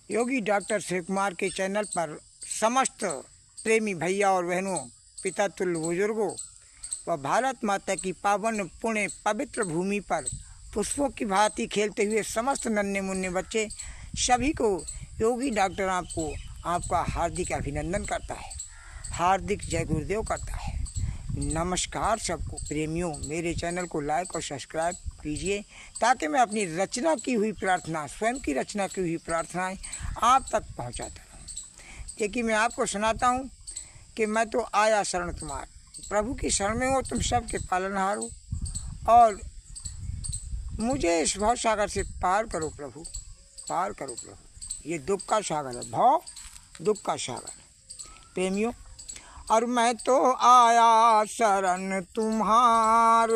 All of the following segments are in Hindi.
योगी डॉक्टर शिव कुमार के चैनल पर समस्त प्रेमी भैया और बहनों, पिता तुल्य बुजुर्गों व भारत माता की पावन पुण्य पवित्र भूमि पर पुष्पों की भांति खेलते हुए समस्त नन्हे मुन्ने बच्चे सभी को योगी डॉक्टर आपका हार्दिक अभिनंदन करता है, हार्दिक जय गुरुदेव करता है। नमस्कार सबको प्रेमियों, मेरे चैनल को लाइक और सब्सक्राइब कीजिए ताकि मैं अपनी रचना की हुई प्रार्थना, स्वयं की रचना की हुई प्रार्थनाएं आप तक पहुंचाता रहूं। देखिए, मैं आपको सुनाता हूं कि मैं तो आया शरण तुम्हार, प्रभु की शरण में हो, तुम सबके पालनहार हो और मुझे इस भव सागर से पार करो प्रभु, पार करो प्रभु। ये दुख का सागर है, भव दुख का सागर प्रेमियों। और मैं तो आया शरण तुम्हार,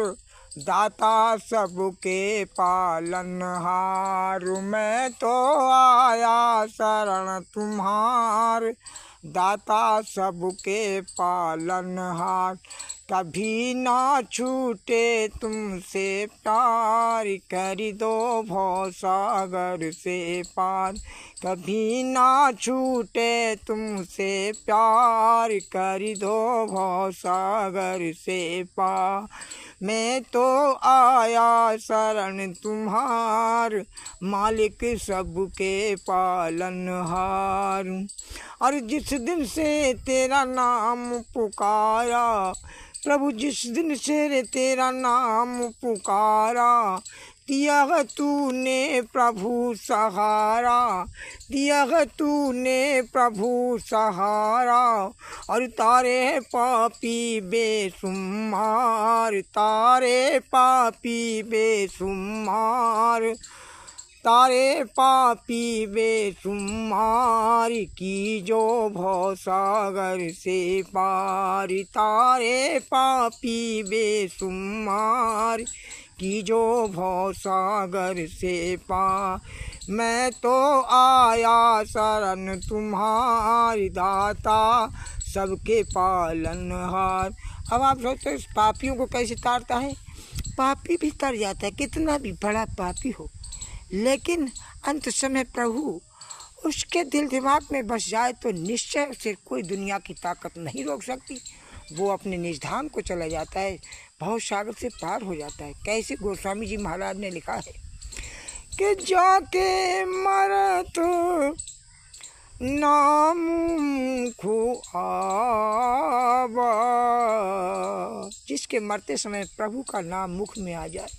दाता सबके पालनहार। मैं तो आया शरण तुम्हार, दाता सबके पालनहार। कभी ना छूटे तुमसे प्यार, कर दो भव सागर से पार। कभी ना छूटे तुमसे प्यार, कर दो भव सागर से पार। मैं तो आया शरण तुम्हार, मालिक सबके पालनहार। और जिस दिन से तेरा नाम पुकारा प्रभु, जिस दिन से तेरा नाम पुकारा, दिया है तूने प्रभु सहारा, दिया है तूने प्रभु सहारा। और तारे पापी बेसुमार, तारे पापी बेसुमार, तारे पापी बेसुमार की जो भव सागर से पार। तारे पापी बेसुमार की जो भव सागर से पार। मैं तो आया शरण तुम्हारी, दाता सबके पालनहार। अब आप सोचते हैं इस पापियों को कैसे तारता है? पापी भी तर जाता है, कितना भी बड़ा पापी हो, लेकिन अंत समय प्रभु उसके दिल दिमाग में बस जाए तो निश्चय उसे कोई दुनिया की ताकत नहीं रोक सकती। वो अपने निज धाम को चला जाता है, भव सागर से पार हो जाता है। कैसे गोस्वामी जी महाराज ने लिखा है कि जाके मरत नाम खो आवा, जिसके मरते समय प्रभु का नाम मुख में आ जाए।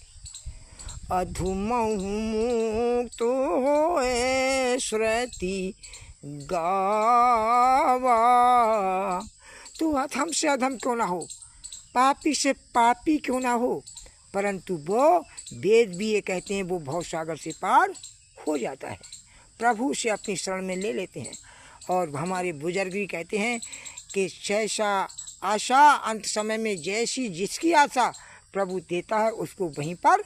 अधुमहु मुक्त होए श्रुति गावा। तू अधम से अधम क्यों ना हो, पापी से पापी क्यों ना हो, परंतु वो वेद भी ये कहते हैं वो भव सागर से पार हो जाता है, प्रभु से अपनी शरण में ले लेते हैं। और हमारे बुजुर्ग भी कहते हैं कि जैसा आशा अंत समय में जैसी जिसकी आशा प्रभु देता है उसको वहीं पर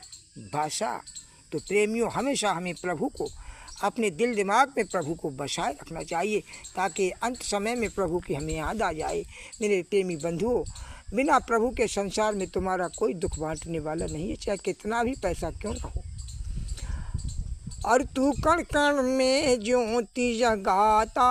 भाषा। तो प्रेमियों, हमेशा हमें प्रभु को अपने दिल दिमाग में प्रभु को बसाए रखना चाहिए ताकि अंत समय में प्रभु की हमें याद आ जाए। मेरे प्रेमी बंधुओं, बिना प्रभु के संसार में तुम्हारा कोई दुख बांटने वाला नहीं है, चाहे कितना भी पैसा क्यों ना हो। और तू कण कण में ज्योति जगाता,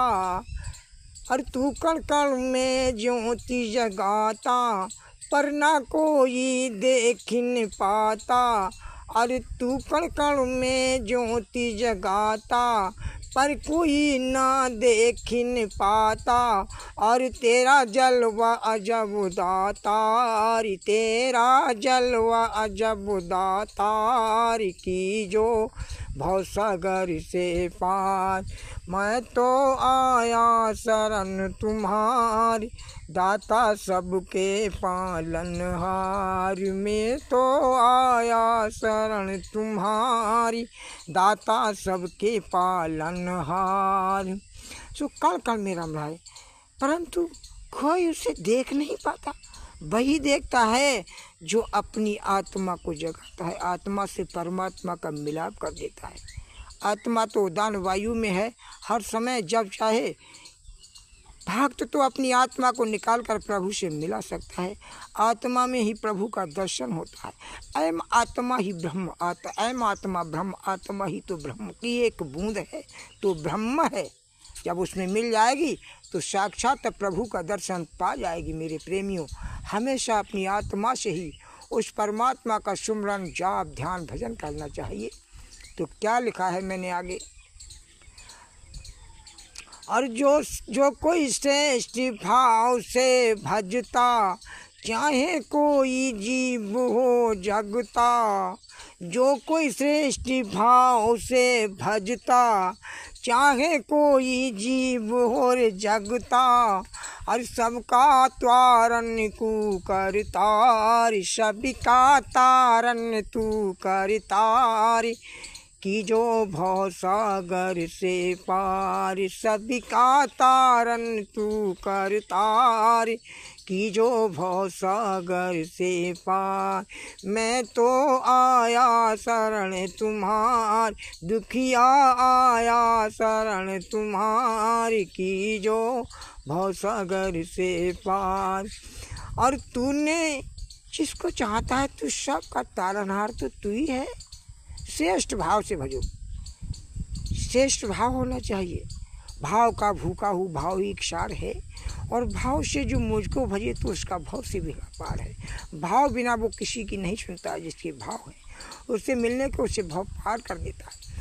और तू कण कण में ज्योति जगाता, पर ना कोई देख न पाता। अरे तू कण कण में ज्योति जगाता, पर कोई ना देख न पाता। और तेरा जलवा अजब दातार, तेरा जलवा अजब दातार की जो भव सागर से पार। मैं तो आया शरण तुम्हारी, दाता सबके पालनहार। मैं तो आया शरण तुम्हारी, दाता सबके पालनहार। सो कण कण में रम रहा है, परंतु कोई उसे देख नहीं पाता। वही देखता है जो अपनी आत्मा को जगाता है, आत्मा से परमात्मा का मिलाप कर देता है। आत्मा तो उदान वायु में है, हर समय जब चाहे भक्त तो अपनी आत्मा को निकाल कर प्रभु से मिला सकता है। आत्मा में ही प्रभु का दर्शन होता है। ऐम आत्मा ही ब्रह्म, ऐम आत्मा ब्रह्म, आत्मा ही तो ब्रह्म की एक बूंद है तो ब्रह्म है। जब उसमें मिल जाएगी तो साक्षात प्रभु का दर्शन पा जाएगी। मेरे प्रेमियों, हमेशा अपनी आत्मा से ही उस परमात्मा का सुमरन, जाप, ध्यान, भजन करना चाहिए। तो क्या लिखा है मैंने आगे, और जो कोई श्रेष्ठ भाव से भजता, चाहे कोई जीव हो जगता। जो कोई श्रेष्ठ भाव से भजता, चाहे कोई जीव हो रे जगता। और सबका तारन तू करतार, सबका तारन तू करतार। कि जो भव सागर से पार, सबका तारन तू करतार। कि जो भव सागर से पार। मैं तो आया शरण तुम्हार, दुखिया आया शरण तुम्हारी। कि जो भव सागर से पार। और तूने जिसको चाहता है तू सबका तारनहार तो तू ही है। श्रेष्ठ भाव से भजो, श्रेष्ठ भाव होना चाहिए। भाव का भूखा हूँ, भाव ही क्षार है। और भाव से जो मुझको भजे तो उसका भाव से भी पार है। भाव बिना वो किसी की नहीं सुनता, जिसके भाव है उससे मिलने को उसे भाव पार कर देता है।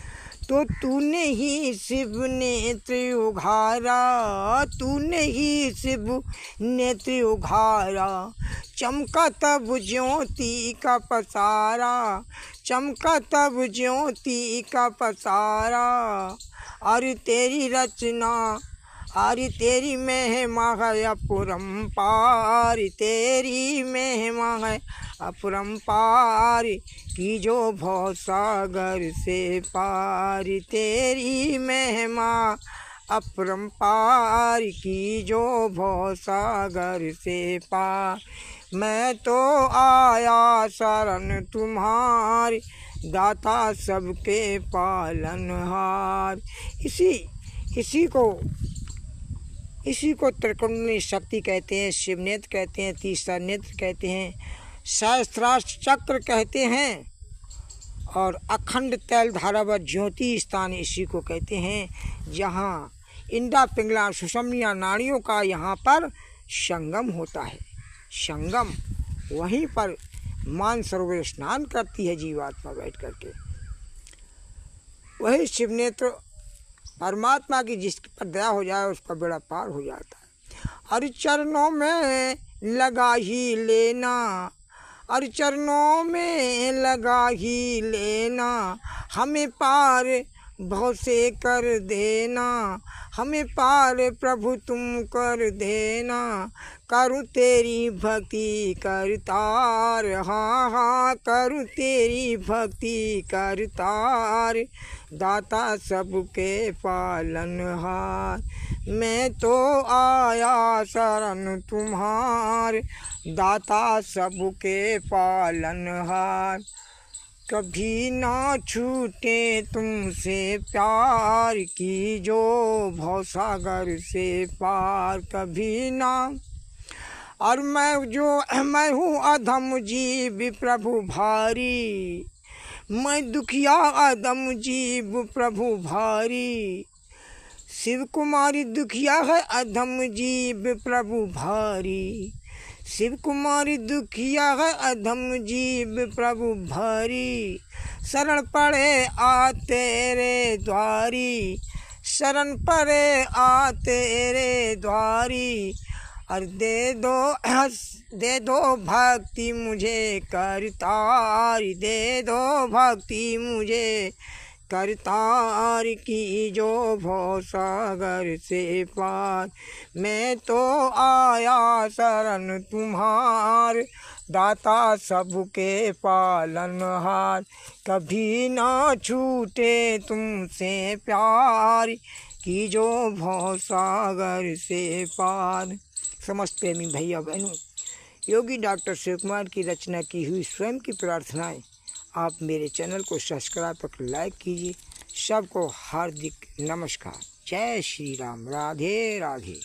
तो तूने ही शिव नेत्र उघारा, तूने ही शिव नेत्र उघारा। चमका तब ज्योति का पसारा, चमका तब ज्योति का पसारा। और तेरी रचना, अरे तेरी महिमा है अपरंपार, तेरी महिमा है अपरंपार। कि जो भव सागर से पार, तेरी महिमा अपरंपार। की जो भव सागर से पार। मैं तो आया शरण तुम्हारी, दाता सबके पालनहार। इसी को त्रिकुंडली शक्ति कहते हैं, शिव नेत्र कहते हैं, तीसरा नेत्र कहते हैं, सहस्त्रार्थ चक्र कहते हैं। और अखंड तैल धारावत ज्योति स्थान इसी को कहते हैं, जहाँ इंद्रा पिंगला सुषमनिया नाड़ियों का यहाँ पर संगम होता है। संगम, वहीं पर मानसरोवर स्नान करती है जीवात्मा बैठ करके। वही शिव नेत्र परमात्मा की जिस पर दया हो जाए उसका बेड़ा पार हो जाता है। और चरणों में लगा ही लेना, और चरणों में लगा ही लेना। हमें पार भव से कर देना, हमें पार प्रभु तुम कर देना। करूँ तेरी भक्ति करतार, हाँ हाँ करूँ तेरी भक्ति करतार। दाता सबके पालनहार, मैं तो आया शरण तुम्हार। दाता सबके पालनहार, कभी ना छूटे तुमसे प्यार। की जो भवसागर से पार, कभी ना। और मैं हूँ अधम जीव प्रभु भारी, मैं दुखिया अधम जीव प्रभु भारी। शिव कुमारी दुखिया है अधम जीव प्रभु भारी। शिव कुमारी दुखिया है अधम जीव प्रभु भारी। शरण पड़े आ तेरे द्वारी, शरण पड़े आ तेरे द्वारी। और दे दो भक्ति मुझे करतार, दे दो भक्ति मुझे करतार। की जो भव सागर से पार, मैं तो आया शरण तुम्हार। दाता सबके पालनहार, कभी ना छूटे तुमसे प्यार। की जो भव सागर से पार। समस्त प्रेमी भैया बहनों, योगी डॉक्टर शिव कुमार की रचना की हुई स्वयं की प्रार्थनाएं आप मेरे चैनल को सब्सक्राइब कर लाइक कीजिए। सबको हार्दिक नमस्कार। जय श्री राम। राधे राधे।